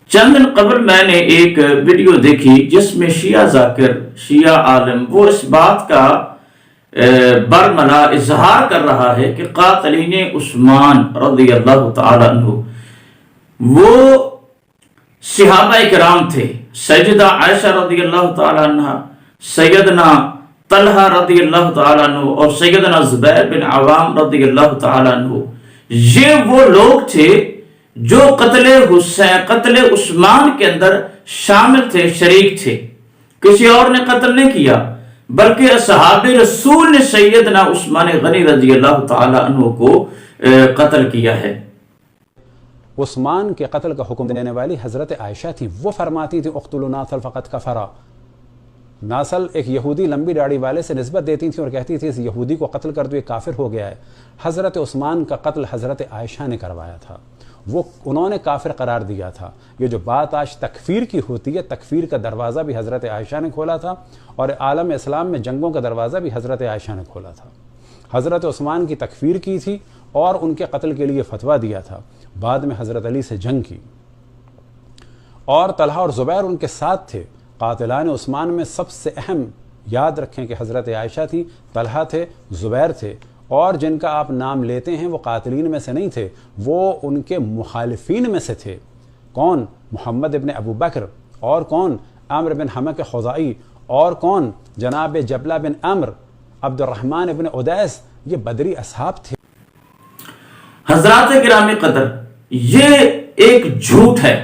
چند دن قبل میں نے ایک ویڈیو دیکھی جس میں شیعہ ذاکر، شیعہ عالم وہ اس بات کا برملا اظہار کر رہا ہے کہ قاتلین عثمان رضی اللہ تعالی عنہ وہ صحابہ کرام تھے، سیدہ عائشہ رضی اللہ تعالی عنہ، سیدنا طلحہ رضی اللہ تعالی عنہ اور سیدنا زبیر بن عوام رضی اللہ تعالی عنہ، یہ وہ لوگ تھے جو قتل عثمان کے اندر شامل تھے، شریک تھے۔ کسی اور نے قتل نہیں کیا، بلکہ اصحاب رسول نے سیدنا عثمان غنی رضی اللہ تعالی عنہ کو قتل کیا ہے۔ عثمان کے قتل کا حکم دینے والی حضرت عائشہ تھی، وہ فرماتی تھی اقتلوا ناصل فقد کفر۔ ناصل ایک یہودی لمبی داڑھی والے سے نسبت دیتی تھی اور کہتی تھی اس یہودی کو قتل کر دو، یہ کافر ہو گیا ہے۔ حضرت عثمان کا قتل حضرت عائشہ نے کروایا تھا، انہوں نے کافر قرار دیا تھا۔ یہ جو بات آج تکفیر کی ہوتی ہے، تکفیر کا دروازہ بھی حضرت عائشہ نے کھولا تھا، اور عالم اسلام میں جنگوں کا دروازہ بھی حضرت عائشہ نے کھولا تھا۔ حضرت عثمان کی تکفیر کی تھی اور ان کے قتل کے لیے فتویٰ دیا تھا، بعد میں حضرت علی سے جنگ کی، اور طلحہ اور زبیر ان کے ساتھ تھے۔ قاتلان عثمان میں سب سے اہم یاد رکھیں کہ حضرت عائشہ تھی، طلحہ تھے، زبیر تھے، اور جن کا آپ نام لیتے ہیں وہ قاتلین میں سے نہیں تھے، وہ ان کے مخالفین میں سے تھے۔ کون؟ محمد ابن ابو بکر، اور کون؟ عامر بن حمق خزائی، اور کون؟ جناب جبلہ بن عمر، عبد الرحمن ابن عدیس، یہ بدری اصحاب تھے۔ حضرات کرام قدر، یہ ایک جھوٹ ہے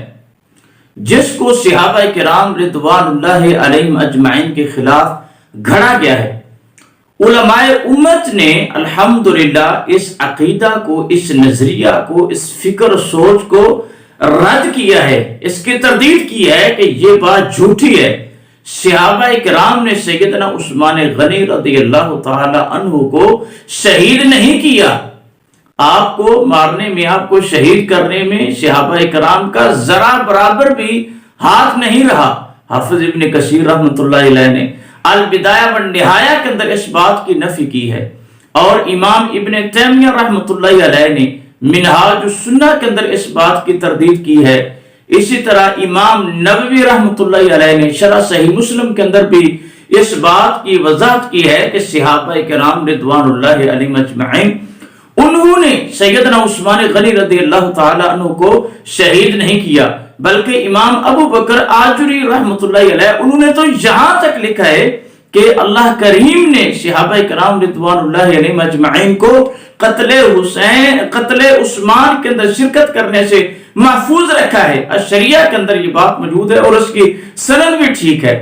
جس کو صحابہ کرام رضوان اللہ علیہم اجمعین کے خلاف گھڑا گیا ہے۔ علماء امت نے الحمدللہ اس عقیدہ کو، اس نظریہ کو، اس فکر سوچ کو رد کیا ہے، اس کی تردید کی ہے کہ یہ بات جھوٹی ہے۔ صحابہ کرام نے سیدنا عثمان غنی رضی اللہ تعالی عنہ کو شہید نہیں کیا۔ آپ کو مارنے میں، آپ کو شہید کرنے میں صحابہ کرام کا ذرا برابر بھی ہاتھ نہیں رہا۔ حافظ ابن کثیر رحمۃ اللہ علیہ نے البدایہ والنہایہ کے اندر اس بات کی نفی کی ہے، اور امام ابن تیمیہ رحمۃ اللہ علیہ نے منہاج السنہ کے اندر اس بات کی تردید کی ہے۔ اسی طرح امام نووی رحمۃ اللہ علیہ نے شرح صحیح مسلم کے اندر بھی اس بات کی وضاحت کی ہے کہ صحابہ کرام رضوان اللہ علیہم اجمعین انہوں نے سیدنا عثمان غنی رضی اللہ تعالی عنہ کو شہید نہیں کیا، بلکہ امام ابو بکر آجری رحمۃ اللہ علیہ انہوں نے تو یہاں تک لکھا ہے کہ اللہ کریم نے صحابہ کرام رضوان اللہ علیہم اجمعین کو قتل عثمان کے اندر شرکت کرنے سے محفوظ رکھا ہے۔ الشریعہ کے اندر یہ بات موجود ہے اور اس کی سند بھی ٹھیک ہے۔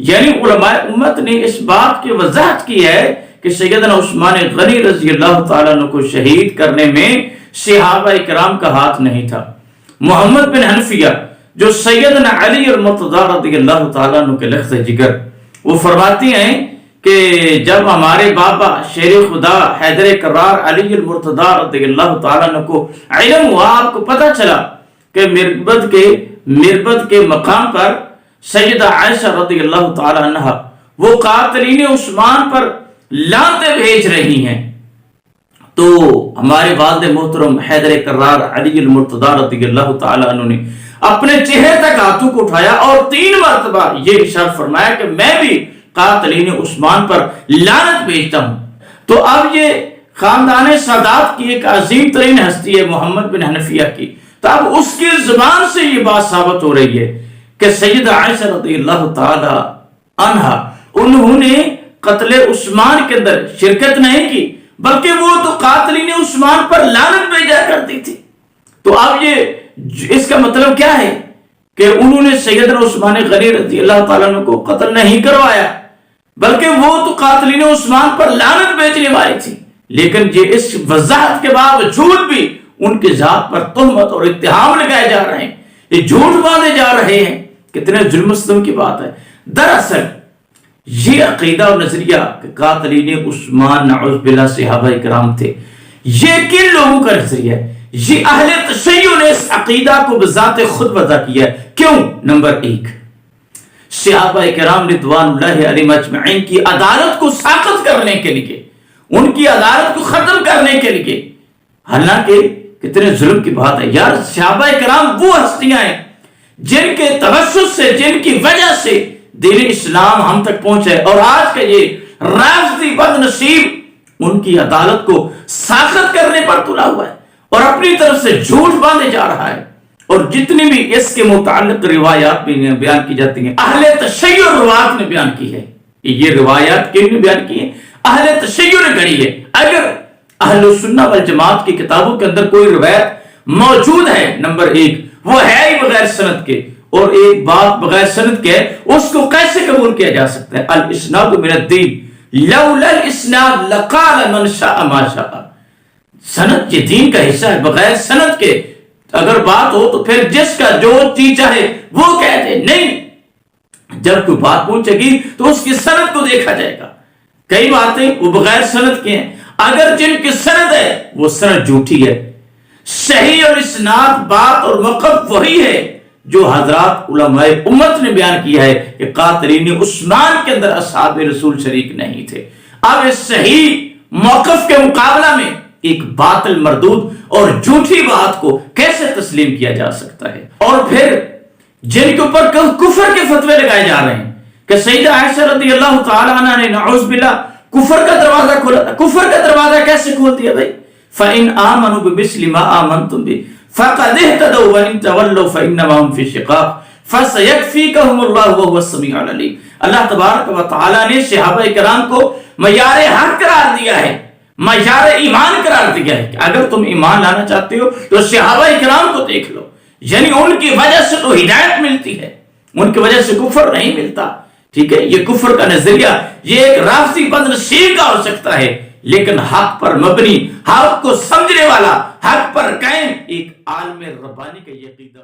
یعنی علماء امت نے اس بات کی وضاحت کی ہے کہ سیدنا عثمان غنی رضی اللہ تعالیٰ عنہ کو شہید کرنے میں صحابہ کرام کا ہاتھ نہیں تھا۔ محمد بن حنفیہ جو سیدنا علی المرتضی رضی اللہ تعالیٰ عنہ کے لخت جگر، وہ فرماتی ہیں کہ جب ہمارے بابا شیر خدا حیدر کرار علی المرتضی رضی اللہ تعالیٰ عنہ کو علم ہوا، آپ کو پتہ چلا کہ مربد کے مقام پر سیدہ عائشہ رضی اللہ تعالیٰ عنہ وہ قاتلین عثمان پر لانتیں بھیج رہی ہیں، تو ہمارے والد محترم حیدر کرار علی المرتضی رضی اللہ تعالیٰ عنہ نے اپنے چہرے تک ہاتھوں کو اٹھایا اور 3 مرتبہ یہ ارشاد فرمایا کہ میں بھی قاتلین عثمان پر لعنت بھیجتا ہوں۔ تو اب یہ خاندان سادات کی ایک عظیم ترین ہستی ہے محمد بن حنفیہ کی، تو اب اس کی زبان سے یہ بات ثابت ہو رہی ہے کہ سیدہ عائشہ رضی اللہ تعالی عنہا انہوں نے قتل عثمان کے اندر شرکت نہیں کی، بلکہ وہ تو قاتلین عثمان پر لعنت بھیجا کرتی تھی۔ تو اب یہ اس کا مطلب کیا ہے کہ انہوں نے سیدنا عثمان غنی رضی اللہ تعالیٰ عنہ کو قتل نہیں کروایا، بلکہ وہ تو قاتلین عثمان پر لعنت بھیجنے والی تھی۔ لیکن یہ اس وضاحت کے باوجود بھی ان کی ذات پر تہمت اور اتہام لگائے جا رہے ہیں، یہ جھوٹ باندھے جا رہے ہیں۔ کتنے ظلم و ستم کی بات ہے۔ دراصل یہ عقیدہ اور نظریہ کہ قاتلین عثمان نعوذ باللہ صحابہ کرام تھے، یہ کن لوگوں کا نظریہ ہے؟ یہ اہل تشیع نے اس عقیدہ کو بذات خود وضع کیا ہے۔ کیوں؟ نمبر 1، صحابہ کرام رضوان اللہ علیہم اجمعین کی عدالت کو ساقط کرنے کے لیے، ان کی عدالت کو ختم کرنے کے لیے۔ حالانکہ کتنے ظلم کی بات ہے یار، صحابہ کرام وہ ہستیاں ہیں جن کے توسط سے، جن کی وجہ سے دین اسلام ہم تک پہنچے، اور آج کا یہ رافضی بد نصیب ان کی عدالت کو ساخت کرنے پر تلا ہوا ہے اور اپنی طرف سے جھوٹ باندھے جا رہا ہے۔ اور جتنی بھی اس کے متعلق روایات بھی بیان کی جاتی ہیں، اہل تشیع روایات نے بیان کی ہے۔ یہ روایات کن نے بیان کی ہے؟ اہل تشیع نے گھڑی ہے۔ اگر اہل سنہ والجماعت کی کتابوں کے اندر کوئی روایت موجود ہے، نمبر ایک وہ ہے ہی بغیر سند کے، اور ایک بات بغیر سند کے اس کو کیسے قبول کیا جا سکتا ہے؟ الاسناد من الدین لولا الاسناد لقال من شاء ما شاء۔ سند یہ دین کا حصہ ہے، بغیر سند کے اگر بات ہو تو پھر جس کا جو چیز چاہے وہ کہہ دے، نہیں، جب کوئی بات پہنچے گی تو اس کی سند کو دیکھا جائے گا۔ کئی باتیں وہ بغیر سند کے ہیں، اگر جن کی سند ہے وہ سند جھوٹی ہے۔ صحیح اور اسناد بات اور موقف وہی ہے جو حضرات علماء امت نے بیان کیا ہے کہ قاتلین عثمان کے اندر اصحاب رسول شریک نہیں تھے۔ اب اس صحیح موقف کے مقابلہ میں ایک باطل مردود اور جھوٹی بات کو کیسے تسلیم کیا جا سکتا ہے؟ اور پھر جن کے اوپر کفر کے فتوے لگائے جا رہے ہیں کہ سیدہ عائشہ رضی اللہ تعالی عنہ نے نعوذ باللہ کفر کا دروازہ کھولا تھا۔ کفر کا دروازہ کیسے کھول دیا بھائی؟ فَإِنْ آمَنُوا بِمِثْلِ مَا آمَنْتُمْ بِهِ فَقَدِ اهْتَدَوْا وَإِنْ تَوَلَّوْا فَإِنَّمَا هُمْ فِي شِقَاقٍ فَسَيَكْفِيكَهُمُ اللَّهُ وَهُوَ السَّمِيعُ الْعَلِيمُ۔ اللہ تبارک و تعالی نے صحابہ کرام کو معیار حق قرار دیا ہے، معیار ایمان قرار دیا ہے کہ اگر تم ایمان لانا چاہتے ہو تو صحابہ کرام کو دیکھ لو، یعنی ان کی وجہ سے تو ہدایت ملتی ہے، ان کی وجہ سے کفر نہیں ملتا۔ ٹھیک ہے، یہ کفر کا نظریہ یہ ایک رافضی بد نصیب کا ہو سکتا ہے، لیکن حق پر مبنی، حق کو سمجھنے والا، حق پر قائم ایک عالم ربانی کا یہ عقیدہ